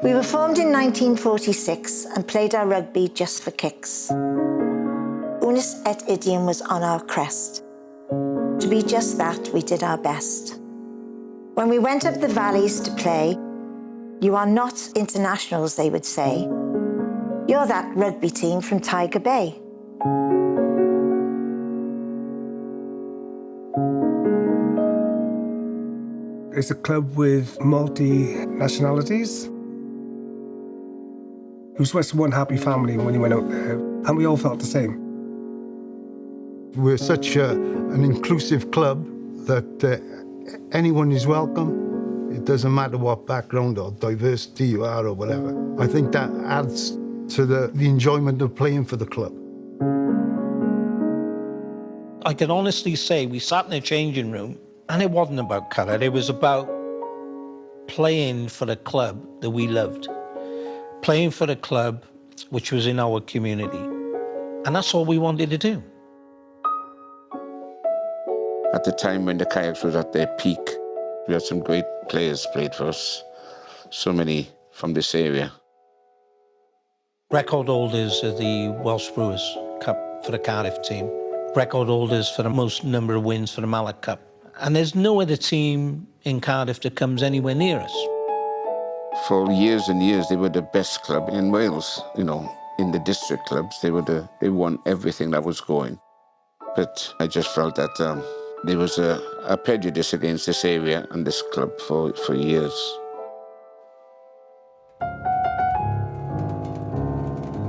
We were formed in 1946 and played our rugby just for kicks. Unus et idiom was on our crest. To be just that, we did our best. When we went up the valleys to play, you are not internationals, they would say. You're that rugby team from Tiger Bay. It's a club with multi-nationalities. It was just one happy family when you went out there, and we all felt the same. We're such an inclusive club that anyone is welcome. It doesn't matter what background or diversity you are or whatever. I think that adds to the enjoyment of playing for the club. I can honestly say we sat in a changing room and it wasn't about colour, it was about playing for the club that we loved. Playing for the club which was in our community. And that's all we wanted to do. At the time when the CIACS was at their peak, we had some great players played for us. So many from this area. Record holders of the Welsh Brewers Cup for the Cardiff team. Record holders for the most number of wins for the Mallet Cup. And there's no other team in Cardiff that comes anywhere near us. For years and years, they were the best club in Wales. You know, in the district clubs, they won everything that was going. But I just felt that there was a prejudice against this area and this club for years.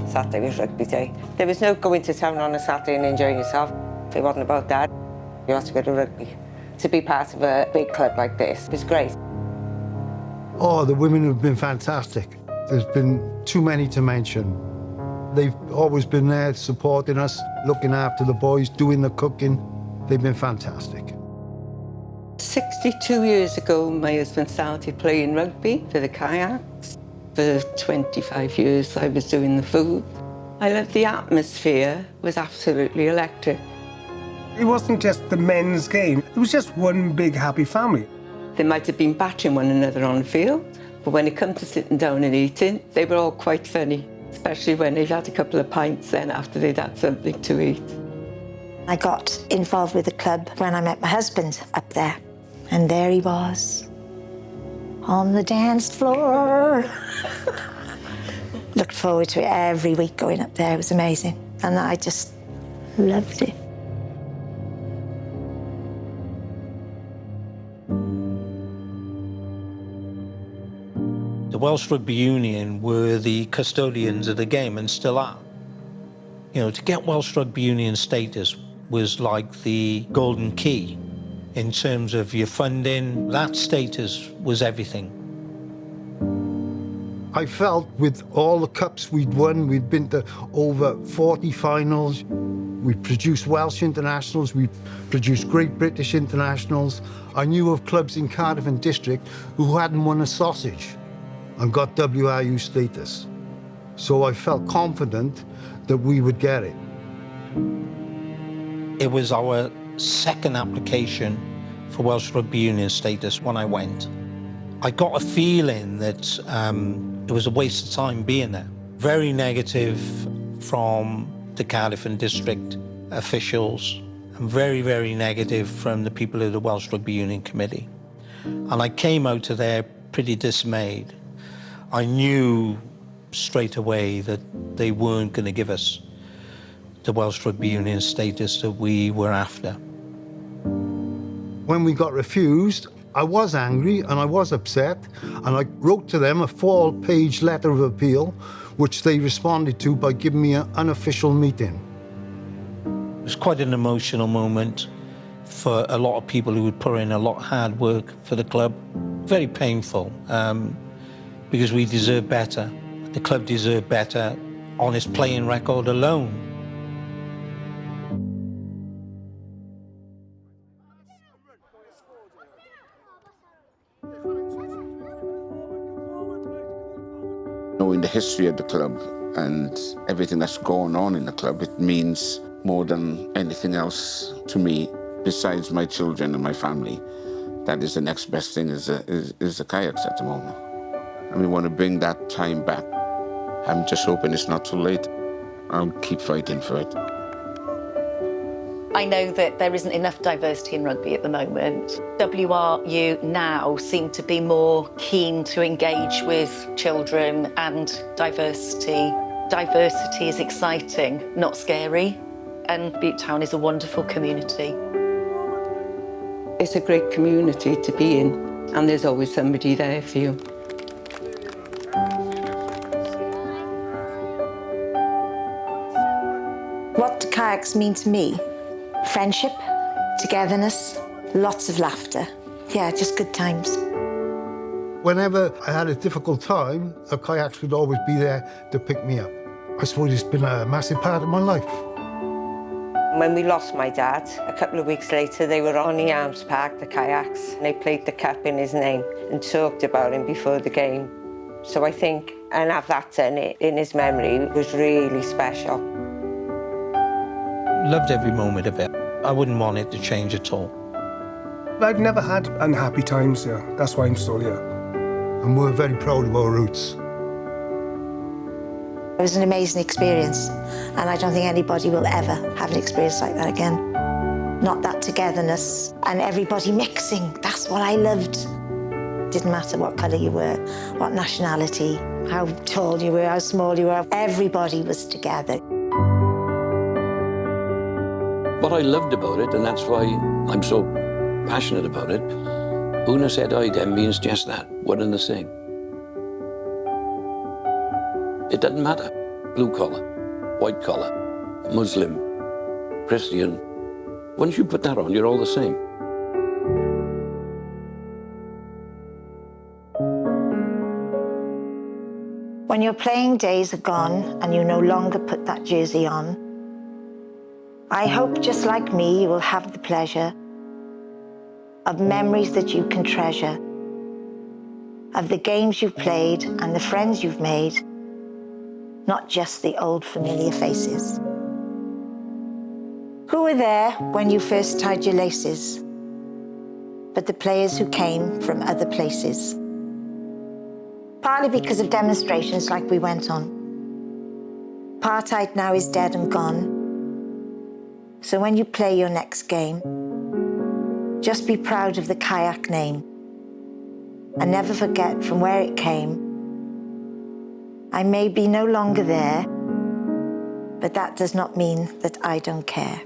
Saturday was rugby day. There was no going to town on a Saturday and enjoying yourself. It wasn't about that. You had to go to rugby. To be part of a big club like this was great. Oh, the women have been fantastic. There's been too many to mention. They've always been there supporting us, looking after the boys, doing the cooking. They've been fantastic. 62 years ago, my husband started playing rugby for the CIACS. For 25 years, I was doing the food. I loved the atmosphere. It was absolutely electric. It wasn't just the men's game. It was just one big happy family. They might have been battering one another on the field, but when it comes to sitting down and eating, they were all quite funny, especially when they'd had a couple of pints then after they'd had something to eat. I got involved with the club when I met my husband up there. And there he was, on the dance floor. Looked forward to it every week going up there. It was amazing. And I just loved it. The Welsh Rugby Union were the custodians of the game and still are. You know, to get Welsh Rugby Union status was like the golden key in terms of your funding. That status was everything. I felt with all the cups we'd won, we'd been to over 40 finals. We produced Welsh internationals, we produced Great British internationals. I knew of clubs in Cardiff and District who hadn't won a sausage and got WRU status. So I felt confident that we would get it. It was our second application for Welsh Rugby Union status when I went. I got a feeling that it was a waste of time being there. Very negative from the Cardiff and District officials, and very, very negative from the people of the Welsh Rugby Union Committee. And I came out of there pretty dismayed. I knew straight away that they weren't going to give us the Welsh Rugby Union status that we were after. When we got refused, I was angry and I was upset, and I wrote to them a 4-page letter of appeal, which they responded to by giving me an unofficial meeting. It was quite an emotional moment for a lot of people who would put in a lot of hard work for the club. Very painful, because we deserve better. The club deserved better on its playing record alone. Knowing the history of the club and everything that's going on in the club, it means more than anything else to me, besides my children and my family. That is the next best thing is the CIACS at the moment. and we want to bring that time back. I'm just hoping it's not too late. I'll keep fighting for it. I know that there isn't enough diversity in rugby at the moment. WRU now seem to be more keen to engage with children and diversity. Diversity is exciting, not scary, and Butetown is a wonderful community. It's a great community to be in, and there's always somebody there for you. What do CIACS mean to me? Friendship, togetherness, lots of laughter. Yeah, just good times. Whenever I had a difficult time, the CIACS would always be there to pick me up. I suppose it's been a massive part of my life. When we lost my dad, a couple of weeks later, they were on the Arms Park, the CIACS, and they played the cup in his name and talked about him before the game. So I think, and have that done in his memory, was really special. Loved every moment of it. I wouldn't want it to change at all. I've never had unhappy times here. That's why I'm still here. And we're very proud of our roots. It was an amazing experience, and I don't think anybody will ever have an experience like that again. Not that togetherness and everybody mixing. That's what I loved. Didn't matter what colour you were, what nationality, how tall you were, how small you were. Everybody was together. What I loved about it, and that's why I'm so passionate about it, Una said idem means just that, one and the same. It doesn't matter, blue collar, white collar, Muslim, Christian. Once you put that on, you're all the same. When your playing days are gone and you no longer put that jersey on, I hope, just like me, you will have the pleasure of memories that you can treasure, of the games you've played and the friends you've made, not just the old familiar faces. Who were there when you first tied your laces, but the players who came from other places? Partly because of demonstrations like we went on. Apartheid now is dead and gone. So when you play your next game, just be proud of the CIAC name and never forget from where it came. I may be no longer there, but that does not mean that I don't care.